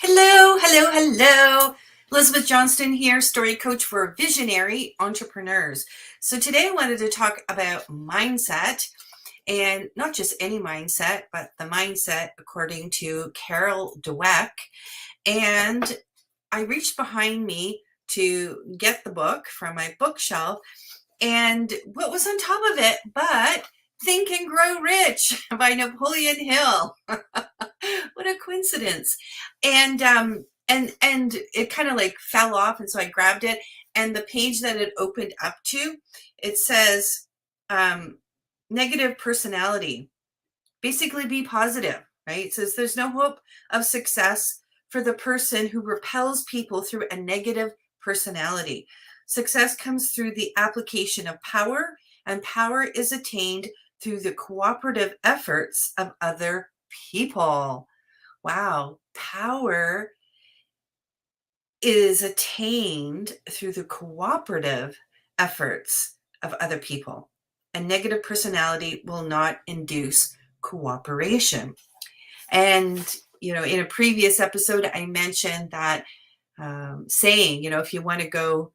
Hello, hello, hello. Elizabeth Johnston here, story coach for visionary entrepreneurs. So today I wanted to talk about mindset, and not just any mindset, but the mindset according to Carol Dweck. And I reached behind me to get the book from my bookshelf, and what was on top of it but Think and Grow Rich by Napoleon Hill. What a coincidence. And it kind of like fell off, and so I grabbed it, and the page that it opened up to, it says negative personality. Basically be positive, right? It says there's no hope of success for the person who repels people through a negative personality. Success comes through the application of power, and power is attained through the cooperative efforts of other people. Wow, power is attained through the cooperative efforts of other people. A negative personality will not induce cooperation. And, in a previous episode, I mentioned that saying, if you want to go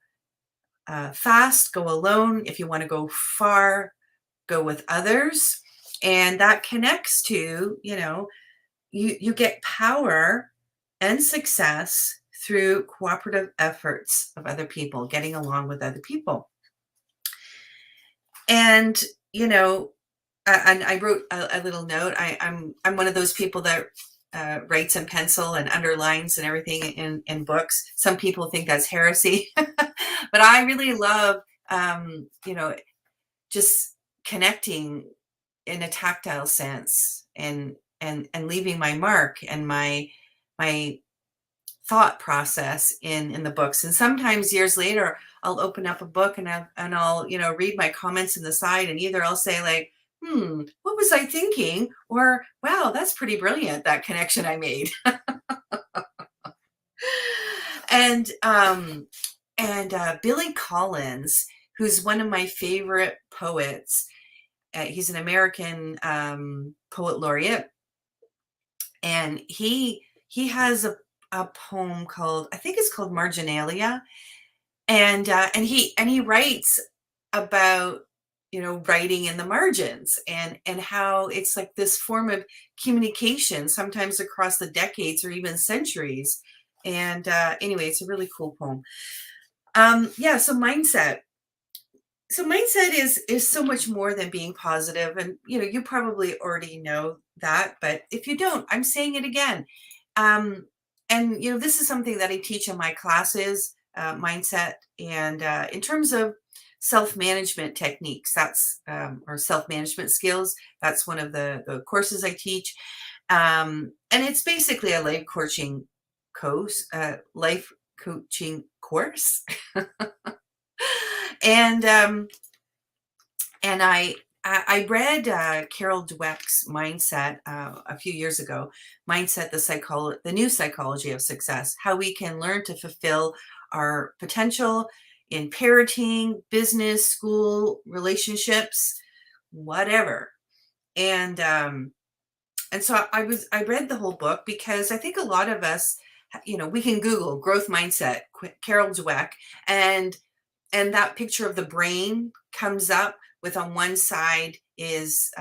fast, go alone. If you want to go far, go with others. And that connects to, you get power and success through cooperative efforts of other people, getting along with other people. And, I wrote a little note. I'm one of those people that writes in pencil and underlines and everything in books. Some people think that's heresy, but I really love, just connecting in a tactile sense and leaving my mark and my thought process in the books. And sometimes years later, I'll open up a book and I'll read my comments in the side, and either I'll say like, what was I thinking? Or, wow, that's pretty brilliant, that connection I made. And Billy Collins, who's one of my favorite poets, he's an American poet laureate, and he has a poem called, I think it's called Marginalia, and he writes about writing in the margins, and how it's like this form of communication, sometimes across the decades or even centuries. And anyway, it's a really cool poem. So mindset. So mindset is so much more than being positive, and you probably already know that, but if you don't, I'm saying it again. And this is something that I teach in my classes, mindset, and in terms of self-management techniques, that's or self-management skills. That's one of the courses I teach, and it's basically a life coaching course. And I read Carol Dweck's Mindset a few years ago. Mindset, the new psychology of success, how we can learn to fulfill our potential in parenting, business, school, relationships, whatever. And so I read the whole book because I think a lot of us, we can Google growth mindset, Carol Dweck, and that picture of the brain comes up with, on one side is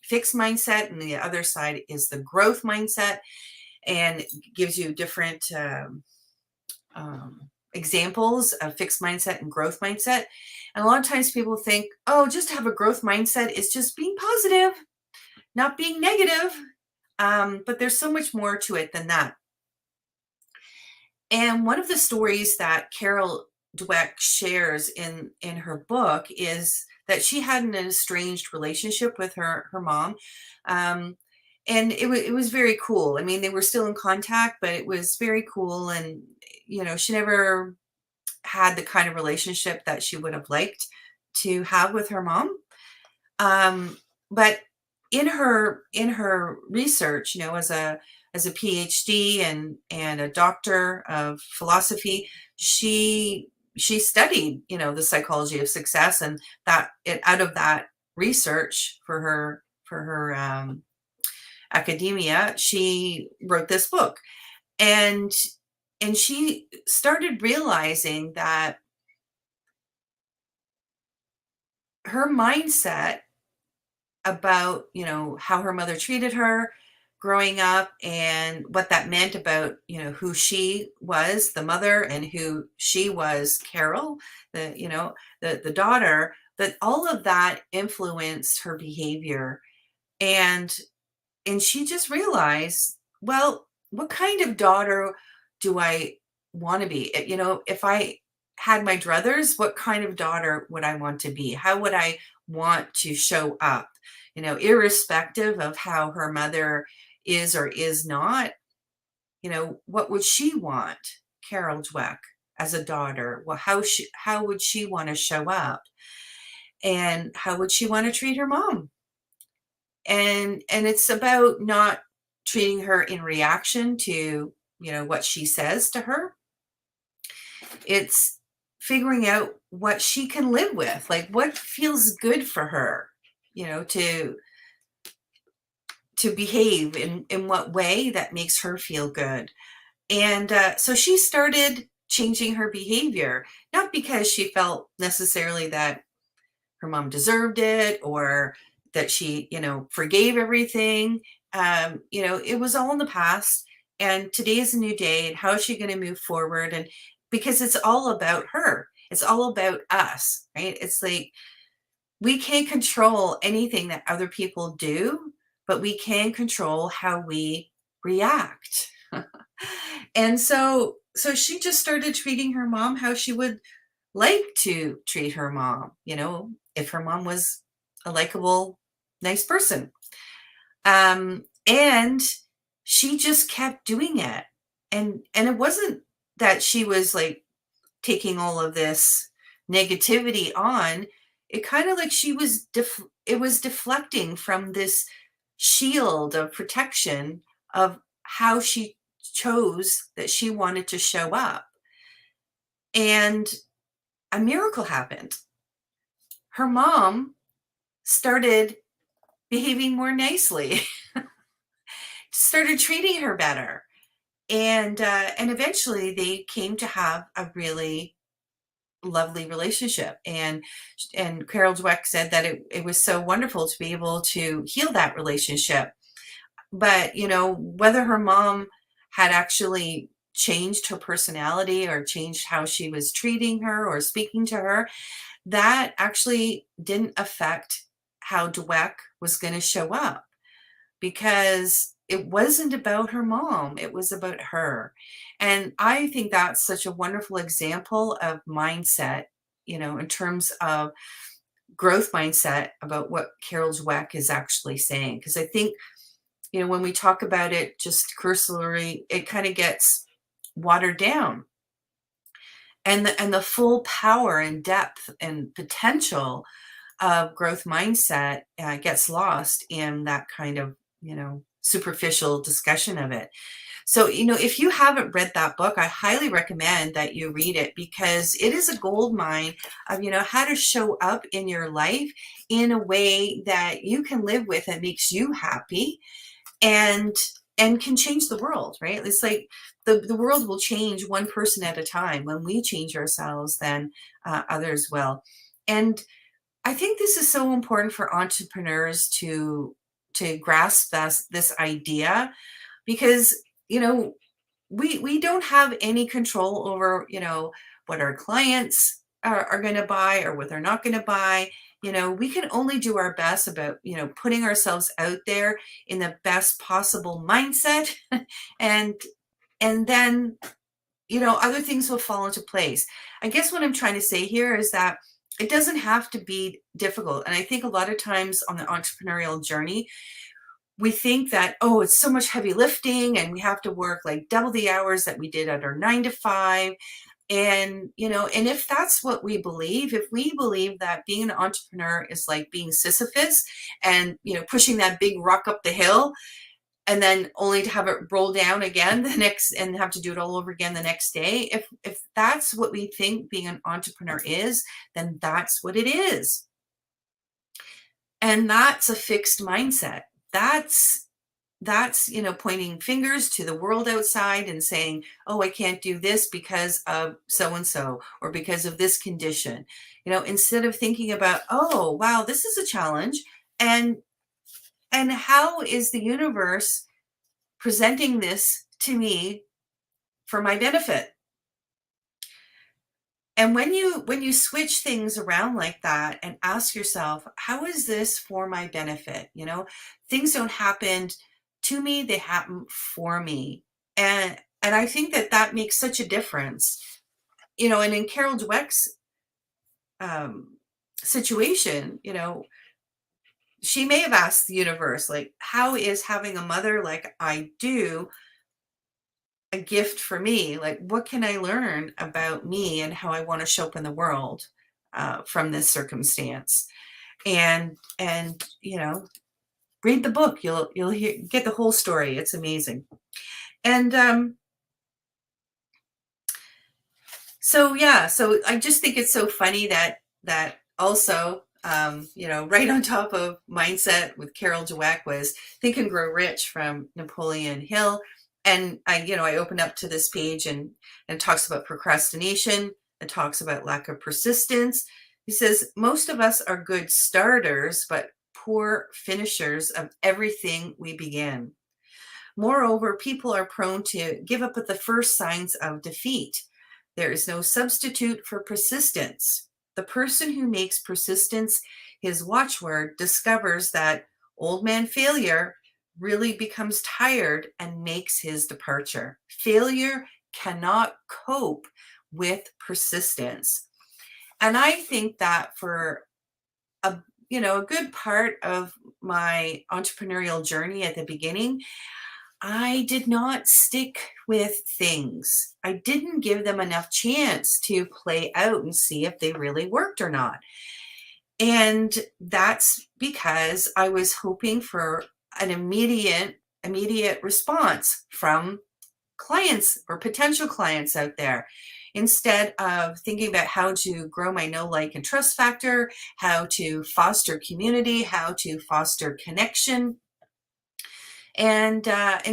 fixed mindset, and the other side is the growth mindset, and gives you different examples of fixed mindset and growth mindset. And a lot of times people think, oh, just to have a growth mindset is just being positive, not being negative. But there's so much more to it than that. And one of the stories that Carol Dweck shares in her book is that she had an estranged relationship with her mom. And it was very cool. I mean, they were still in contact, but it was very cool. And, she never had the kind of relationship that she would have liked to have with her mom. But in her research, as a PhD and a doctor of philosophy, she studied, the psychology of success, and out of that research for her academia, she wrote this book. And she started realizing that her mindset about, how her mother treated her growing up and what that meant about, who she was, the mother, and who she was, Carol, the daughter, that all of that influenced her behavior. And she just realized, well, what kind of daughter do I want to be? If I had my druthers, what kind of daughter would I want to be? How would I want to show up? Irrespective of how her mother is or is not, what would she want, Carol Dweck, as a daughter? Well, how would she want to show up? And how would she want to treat her mom? And it's about not treating her in reaction to what she says to her. It's figuring out what she can live with, like what feels good for her, to behave in what way that makes her feel good. And so she started changing her behavior, not because she felt necessarily that her mom deserved it or that she, forgave everything. It was all in the past. And today is a new day. And how is she going to move forward? And because it's all about her, it's all about us, right? It's like we can't control anything that other people do, but we can control how we react. And so she just started treating her mom how she would like to treat her mom, if her mom was a likable, nice person. And she just kept doing it. And it wasn't that she was like taking all of this negativity on. It kind of like she was it was deflecting from this shield of protection of how she chose that she wanted to show up. And a miracle happened. Her mom started behaving more nicely, started treating her better. And eventually they came to have a really lovely relationship. And Carol Dweck said that it was so wonderful to be able to heal that relationship. But, whether her mom had actually changed her personality or changed how she was treating her or speaking to her, that actually didn't affect how Dweck was going to show up, because it wasn't about her mom, it was about her. And I think that's such a wonderful example of mindset, in terms of growth mindset, about what Carol Dweck is actually saying. Because I think, when we talk about it just cursorily, it kind of gets watered down. And the full power and depth and potential of growth mindset gets lost in that kind of, superficial discussion of it. So, if you haven't read that book, I highly recommend that you read it, because it is a gold mine of, how to show up in your life in a way that you can live with and makes you happy and can change the world, right? It's like the world will change one person at a time. When we change ourselves, then others will. And I think this is so important for entrepreneurs to grasp this idea, because we don't have any control over what our clients are going to buy or what they're not going to buy. We can only do our best about putting ourselves out there in the best possible mindset, and then other things will fall into place. I guess what I'm trying to say here is that it doesn't have to be difficult. And I think a lot of times on the entrepreneurial journey, we think that, oh, it's so much heavy lifting and we have to work like double the hours that we did at our 9 to 5. And, and if that's what we believe, if we believe that being an entrepreneur is like being Sisyphus and, pushing that big rock up the hill, and then only to have it roll down again the next and have to do it all over again the next day. If that's what we think being an entrepreneur is, then that's what it is. And that's a fixed mindset. That's that's, pointing fingers to the world outside and saying, oh, I can't do this because of so and so, or because of this condition, instead of thinking about, oh, wow, this is a challenge. And how is the universe presenting this to me for my benefit? And when you switch things around like that and ask yourself, how is this for my benefit? Things don't happen to me, they happen for me. And I think that makes such a difference. And in Carol Dweck's situation, she may have asked the universe, like, how is having a mother like I do a gift for me? Like, what can I learn about me and how I want to show up in the world from this circumstance? And read the book. You'll get the whole story. It's amazing. And so I just think it's so funny that also, right on top of mindset with Carol Dweck was Think and Grow Rich from Napoleon Hill. And I opened up to this page and talks about procrastination. It talks about lack of persistence. He says, most of us are good starters, but poor finishers of everything we begin. Moreover, people are prone to give up at the first signs of defeat. There is no substitute for persistence. The person who makes persistence his watchword discovers that old man failure really becomes tired and makes his departure. Failure cannot cope with persistence. And I think that for a good part of my entrepreneurial journey at the beginning, I did not stick with things. I didn't give them enough chance to play out and see if they really worked or not. And that's because I was hoping for an immediate response from clients or potential clients out there, instead of thinking about how to grow my know, like, and trust factor, how to foster community, how to foster connection. And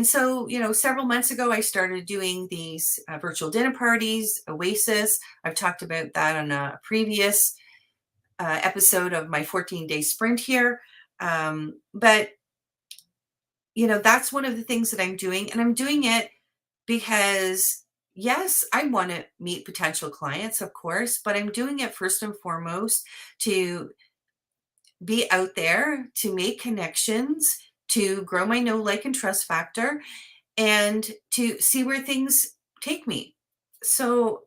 so, several months ago, I started doing these virtual dinner parties, Oasis. I've talked about that on a previous episode of my 14-day sprint here. But, that's one of the things that I'm doing. And I'm doing it because, yes, I want to meet potential clients, of course, but I'm doing it first and foremost to be out there, to make connections, to grow my know, like, and trust factor, and to see where things take me. So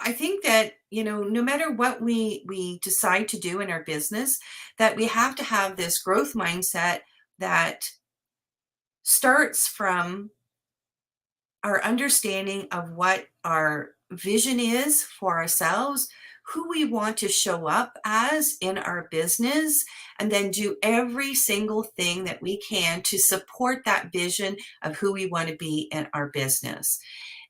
I think that, no matter what we decide to do in our business, that we have to have this growth mindset that starts from our understanding of what our vision is for ourselves, who we want to show up as in our business, and then do every single thing that we can to support that vision of who we want to be in our business.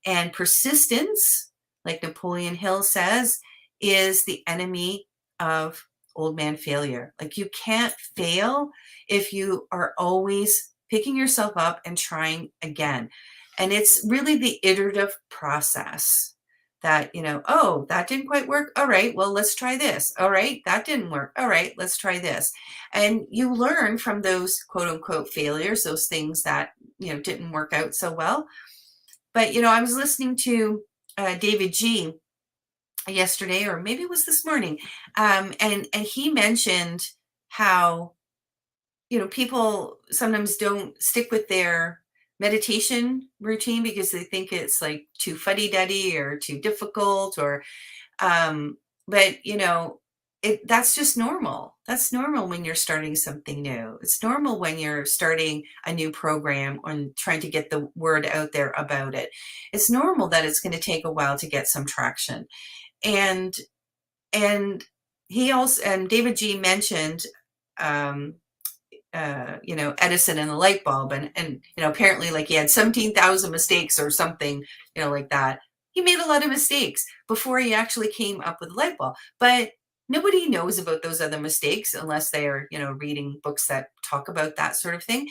And persistence, like Napoleon Hill says, is the enemy of old man failure. Like, you can't fail if you are always picking yourself up and trying again. And it's really the iterative process that, oh, that didn't quite work. All right, well, let's try this. All right, that didn't work. All right, let's try this. And you learn from those quote unquote failures, those things that, didn't work out so well. But, I was listening to David G yesterday, or maybe it was this morning. And he mentioned how, people sometimes don't stick with their meditation routine because they think it's like too fuddy-duddy or too difficult, or but that's just normal. That's normal when you're starting something new. It's normal when you're starting a new program and trying to get the word out there about it. It's normal that it's going to take a while to get some traction. And he also, and David G mentioned Edison and the light bulb, and apparently, like, he had 17,000 mistakes or something, like that. He made a lot of mistakes before he actually came up with the light bulb. But nobody knows about those other mistakes unless they are, reading books that talk about that sort of thing.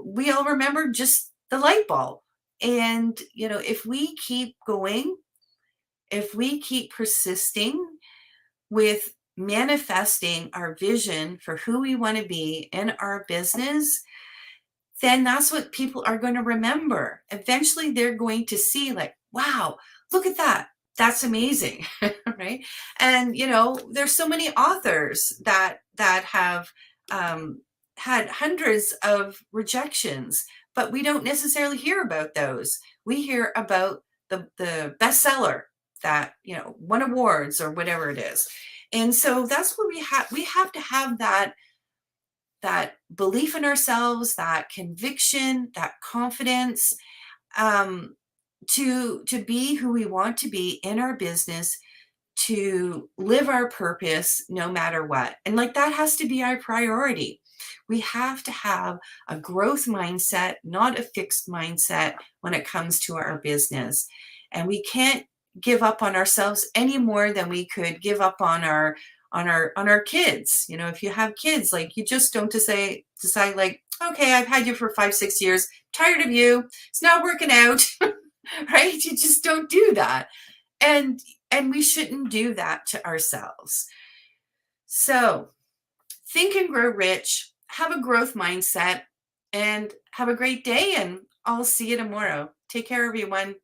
we all remember just the light bulb. And, if we keep going, if we keep persisting with manifesting our vision for who we want to be in our business, then that's what people are going to remember. Eventually, they're going to see, like, wow, look at that. That's amazing, right? And there's so many authors that have had hundreds of rejections, but we don't necessarily hear about those. We hear about the bestseller that won awards or whatever it is. And so that's what we have. We have to have that belief in ourselves, that conviction, that confidence, um, to be who we want to be in our business, to live our purpose no matter what. And like that has to be our priority. We have to have a growth mindset, not a fixed mindset when it comes to our business. And we can't give up on ourselves any more than we could give up on our kids. If you have kids, like, you just don't decide like, okay, I've had you for 5-6 years, tired of you, it's not working out. Right? You just don't do that. And we shouldn't do that to ourselves. So think and grow rich, have a growth mindset, and have a great day. And I'll see you tomorrow. Take care, everyone.